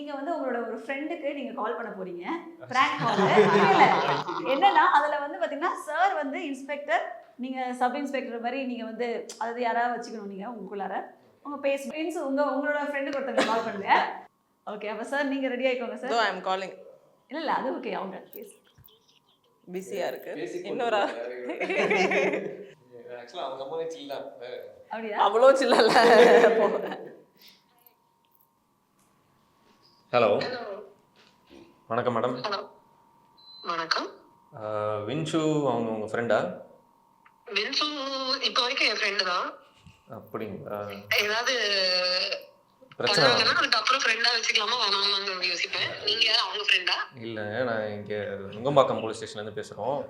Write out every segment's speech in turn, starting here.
நீங்க வந்து உங்களோட ஒரு ஃப்ரெண்டுக்கு நீங்க கால் பண்ண போறீங்க பிராங்க் கால். என்னன்னா அதுல வந்து பாத்தீங்கன்னா சார் வந்து இன்ஸ்பெக்டர், நீங்க சப் இன்ஸ்பெக்டர் மாதிரி நீங்க வந்து அதாவது யாராவது வச்சுக்கணும் நீங்க உங்களுக்குள்ளார உங்க பேசணும். உங்களோட ஃப்ரெண்டுக்கு ஒருத்தங்க கால் பண்ணுங்க. ஓகே அப்ப சார் நீங்க ரெடி ஆயிக்கோங்க சார். ஐ அம் காலிங். இல்ல அது ஓகே அவங்க பேசு. பிஸியா இருக்கு. இன்னொரு ஆக்சுவலா அவங்க அம்மாவே சில்லா. அப்படியா? அவ்வளோ சில்லல. ஹலோ வணக்கம் மேடம். வணக்கம். வின்ஷு அவங்க உங்க ஃப்ரெண்டா? வின்சு இப்போ வரைக்கும் என் ஃப்ரெண்டு தான். அப்படிங்களா? ஏதாவது பிரச்சனை பண்ணாங்கன்னா அதுக்கப்புறம் ஃப்ரெண்டா வச்சுக்கலாமா வேணாமான்னு யோசிப்பேன். நீங்க யார் அவங்க ஃப்ரெண்டா? இல்லை, நான் இங்கே நுங்கம்பாக்கம் போலீஸ் ஸ்டேஷன்லேருந்து பேசுகிறோம்.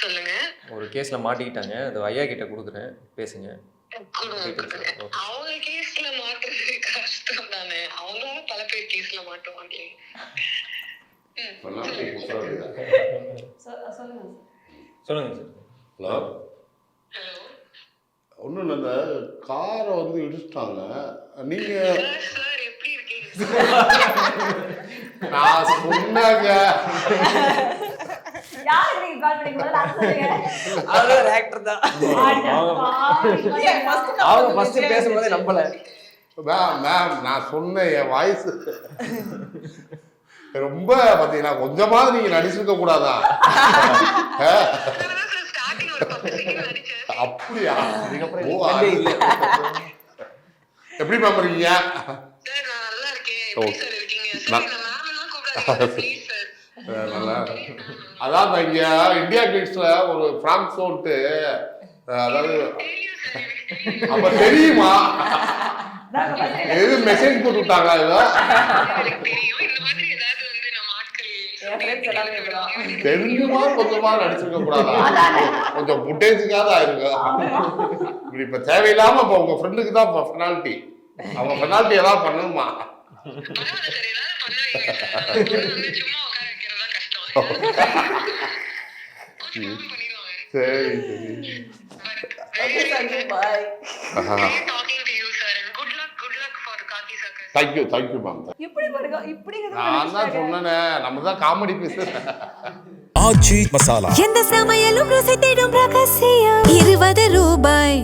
சொல்லுங்க. ஒரு கேஸில் மாட்டிக்கிட்டாங்க, அது ஐயா கிட்ட கொடுக்குறேன், பேசுங்க. அவங்க கேஸ்ல மாட்டுறது கஷ்டம் தானே. அவங்களும் பல பேர் கேஸ்ல மாட்டுவாங்க. சொல்லுங்க. சொல்லுங்க சார். ஹலோ. ஒன்றும் இல்லை, இந்த காரை வந்து இடிச்சிட்டாங்க. நீங்கள் சார் எப்படி இருக்கீங்க? நான் சொன்னாங்க. யாருக்கு நீங்க கால் பண்ணீங்க முதல்ல அது சொல்லுங்க. அவர் ஒரு ஆக்டர் தான். அவங்க ஃபர்ஸ்ட் பேசும்போதே நம்பல. மேம் நான் சொன்னேன், என் வாய்ஸ் ரொம்ப பார்த்தீங்கன்னா கொஞ்சமாவது நீங்கள் நடிச்சிருக்க கூடாதா? ஸ்டார்டிங் ஒரு 10 செகண்ட் நடிச்சேன். அப்படியா? எப்படி மேம் இருக்கீங்க? சார் நான் நல்லா இருக்கேன். எப்படி சார் இருக்கீங்க? சார் நான் மேம் எல்லாம் கூப்பிடாதீங்க ப்ளீஸ் சார். நல்லா. அதான் இங்க இந்தியா கிளிக்ஸ்ல ஒரு பிராங்க் ஷோட்டு, அதாவது தெரியும் சார், எனக்கு தெரியும். அப்ப தெரியுமா? எது மெசேஜ் போட்டு விட்டாங்களா? ஏதோ எனக்கு தெரியும். இந்த மாதிரி ஏதாவது வந்து நம்ம ஆட்கள் என் ஃப்ரெண்ட்ஸ் எல்லாமே இப்படிதான். தெரிஞ்சுமா கொஞ்சமா நடிச்சிருக்க கூடாதா? கொஞ்சம் புட்டேஜுக்காக ஆயிருங்க. இப்படி இப்ப தேவையில்லாம இப்ப உங்க ஃப்ரெண்டுக்கு தான் பெனால்ட்டி. அவங்க பெனால்ட்டி ஏதாவது பண்ணணுமா? பரவாயில்ல சார், ஏதாவது பண்ணுவீங்க சார். அது வந்து சும்மா உட்கார வைக்கிறதா கஷ்டம். கொஞ்சம் பண்ணிடுவாங்க. சரி சரி. Okay Sanju bye. Great talking to you sir and good luck for Kaki Circus. Thank you ma'am. இப்படி பாருங்க இப்படி நான் தான் சொன்னேனே, நம்ம தான் காமெடி பீஸ். ஆச்சி மசாலா. எந்த சமையலும் ருசி தேடும் ரகசியம் 20 ரூபாய்.